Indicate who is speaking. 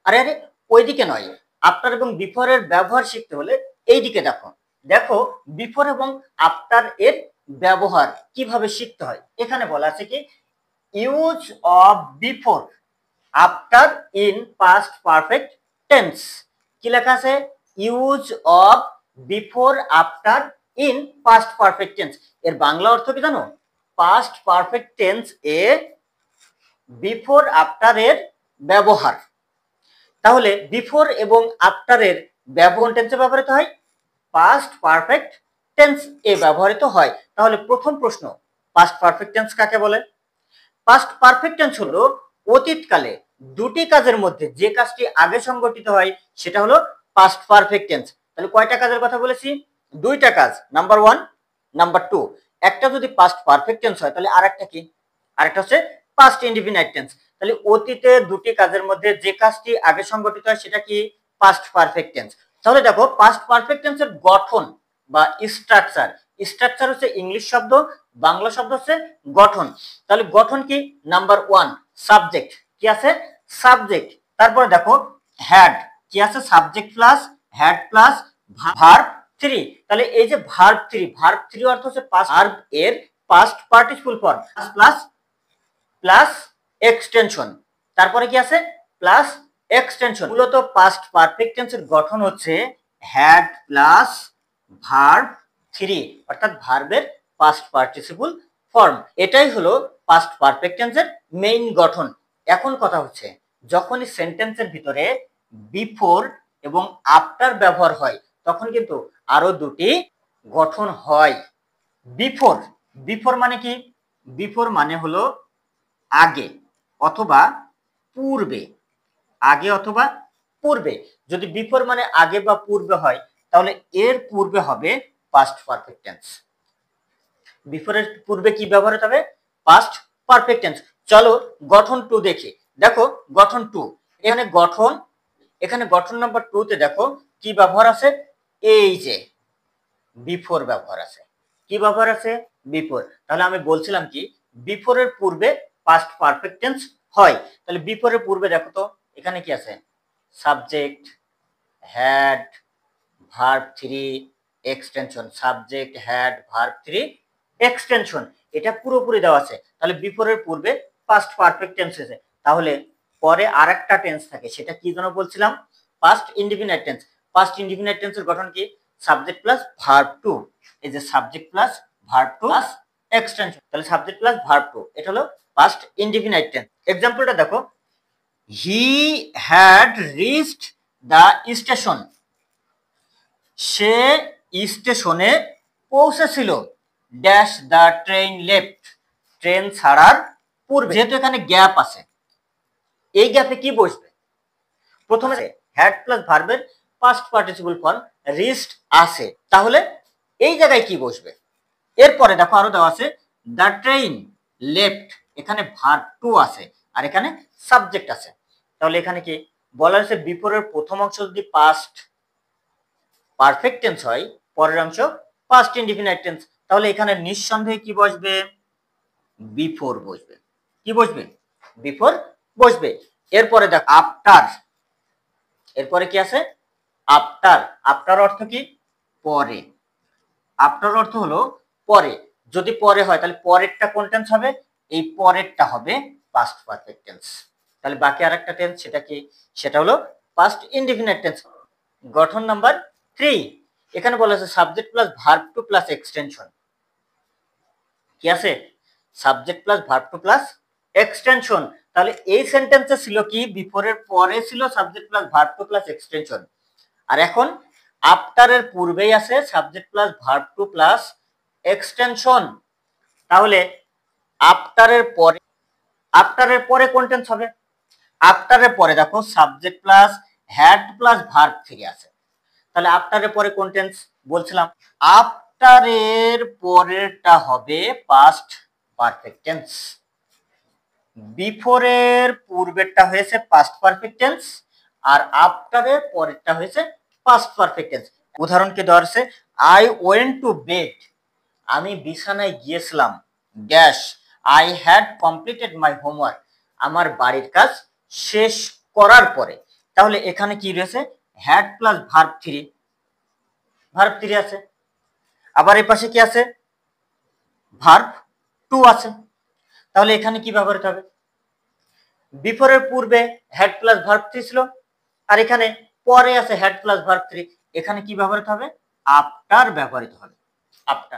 Speaker 1: আরে আরে, ওইদিকে নয়, আফটার এবং বিফোর এর ব্যবহার শিখতে হলে এইদিকে দেখো। দেখো বিফোর এবং আফটার এর ব্যবহার কিভাবে শিখতে হয়। এখানে বলা আছে কি use of before after in past perfect tense. কি লেখা আছে? Use of before after in past perfect tense. এর বাংলা অর্থ কি জানো? পাস্ট পারফেক্ট টেন্স এ বিফোর আফটার এর ব্যবহার। তাহলে বিফোর এবং আফটার এর ব্যবহার টেন্সে ব্যবহৃত হয়, পাস্ট পারফেক্ট টেন্স এ ব্যবহৃত হয়। তাহলে প্রথম প্রশ্ন, পাস্ট পারফেক্ট টেন্স কাকে বলে? পাস্ট পারফেক্ট টেন্স হলো অতীতকালে দুটি কাজের মধ্যে যে কাজটি আগে সংঘটিত হয় সেটা হলো পাস্ট পারফেক্ট টেন্স। তাহলে কয়টা কাজের কথা বলেছি? দুইটা কাজ, নাম্বার 1, নাম্বার 2। একটা যদি পাস্ট পারফেক্ট টেন্স হয় তাহলে আরেকটা কি? আরেকটা হচ্ছে পাস্ট ইনডিফিনাইট টেন্স। তাহলে অতীতে দুটি কাজের মধ্যে যে কাজটি আগে সংঘটিত হয় সেটা কি? Past perfect tense. তাহলে দেখো পাস্ট পারফেক্ট টেন্সের গঠন বা স্ট্রাকচার, স্ট্রাকচার হচ্ছে ইংলিশ শব্দ, বাংলা শব্দ হচ্ছে গঠন। তাহলে গঠন কি? নাম্বার 1 সাবজেক্ট, কি আছে? সাবজেক্ট। তারপরে দেখো হ্যাড, কি আছে? Subject plus had plus verb 3। তাহলে এই যে ভার্ব 3 অর্থ হচ্ছে পাস্ট ভার্ব এর past participle form plus plus extension. তারপরে কি আছে? Plus extension. মূলত পাস্ট পারফেক্ট টেন্সের গঠন হচ্ছে হ্যাড প্লাস ভার্ব 3, অর্থাৎ ভার্বের পাস্ট পার্টিসিপল ফর্ম। এটাই হলো পাস্ট পারফেক্ট টেন্সের মেইন গঠন। এখন কথা হচ্ছে যখনই সেন্টেন্সের ভিতরে বিফোর এবং আফটার ব্যবহার হয় তখন কিন্তু আরো দুটি গঠন হয়। বিফোর, বিফোর মানে কি? বিফোর মানে হলো আগে অথবা পূর্বে, আগে অথবা পূর্বে। যদি বিফোর মানে আগে বা পূর্বে হয় তাহলে এর পূর্বে হবে পাস্ট পারফেক্ট টেন্স। বিফোরের পূর্বে কি ব্যবহৃত হবে? Past perfect tense. চলো গঠন 2 দেখি। দেখো গঠন 2, এখানে গঠন নাম্বার 2 তে দেখো কি ব্যবহার আছে? এই যে বিফোর ব্যবহার আছে। কি ব্যবহার আছে? বিফোর। তাহলে আমি বলছিলাম কি বিফোরের পূর্বে পাস্ট পারফেক্ট টেন্স হয়। তাহলে বিফোরের পূর্বে দেখো তো এখানে কি আছে? Subject, had, verb 3, extension. Subject, had, verb 3, extension. এটা পুরোপুরি দেওয়া আছে। তাহলে বিফোরের পূর্বে পাস্ট পারফেক্ট টেন্স আছে। তাহলে পরে আরেকটা টেন্স থাকে, সেটা কি যেন বলছিলাম? Past indefinite tense. Past indefinite টেন্সের গঠন কি? Subject plus verb 2। এই যে subject plus verb 2 plus extension. তাহলে সাবজেক্ট প্লাস ভার্ব 2, এটা হলো পাস্ট ইনডিফিনাইট টেন্স। এক্সাম্পলটা দেখো, he had reached the station. সে স্টেশনে পৌঁছেছিল। Dash the train left, train ছাড়ার পূর্বে। যেহেতু এখানে গ্যাপ আছে, এই গ্যাপে কি বসবে? প্রথমে হ্যাড প্লাস ভার্বের পাস্ট পার্টিসিপল ফর্ম রিচড আছে, তাহলে এই জায়গায় কি বসবে? এরপরে দেখো আরো দেওয়া আছে দ্য ট্রেন লেফট, এখানে ভার্ব 2 আছে আর এখানে সাবজেক্ট আছে। তাহলে এখানে কি বলা হয়েছে? বিফোরের প্রথম অংশ যদি পাস্ট পারফেক্ট টেন্স হয়, পরের অংশ পাস্ট ইনডিফিনাইট টেন্স। তাহলে এখানে নিঃসন্দেহে কি বসবে? বিফোর বসবে। কি বসবে? বিফোর বসবে। এরপরে দেখ আফটার, এরপরে কি আছে? আফটার। আফটার অর্থ কি? পরে। আফটার অর্থ হলো পরে। যদি পরে হয় তাহলে পরেরটা কোন টেন্স হবে? এই পরেরটা হবে পাস্ট পারফেক্ট টেন্স। তাহলে বাকি আরেকটা টেন্স, সেটা কি? সেটা হলো পাস্ট ইনডিফিনাইট টেন্স। গঠন নাম্বার 3, এখানে বলা আছে subject plus verb 2 plus extension. কি আছে? Subject plus verb 2 plus extension. তাহলে এই সেন্টেন্সে ছিল কি? বিফোরের পরে ছিল subject plus verb 2 plus extension, আর এখন আফটারের পূর্বেই আছে subject plus verb 2 plus extension. তাহলে আফটারের পরে কোন টেন্স হবে? আফটারের পরে দেখো subject plus had plus verb 3 আছে। তাহলে আফটারের পরে কোন টেন্স বলছিলাম? আফটারের পরেরটা হবে পাস্ট পারফেক্ট টেন্স। বিফোরের পূর্বেরটা হয়েছে পাস্ট পারফেক্ট টেন্স আর আফটারের পরেরটা হয়েছে পাস্ট পারফেক্ট টেন্স। উদাহরণ কি দেওয়া আছে? আই ওয়েন্ট টু বেড, আমি বিছানায় গিয়েছিলাম। Dash I had completed my homework, আমার বাড়ির কাজ শেষ করার পরে। তাহলে এখানে কি রয়েছে, হ্যাড প্লাস ভার্ব থ্রি আছে। আবার এই পাশে কি আছে, ভার্ব টু আছে। তাহলে এখানে কি ব্যবহৃত হবে, বিফোরের পূর্বে হ্যাড প্লাস ভার্ব থ্রি ছিল, আর এখানে পরে আছে হ্যাড প্লাস ভার্ব থ্রি, এখানে কি ব্যবহৃত হবে, আফটার ব্যবহৃত হবে, আফটার।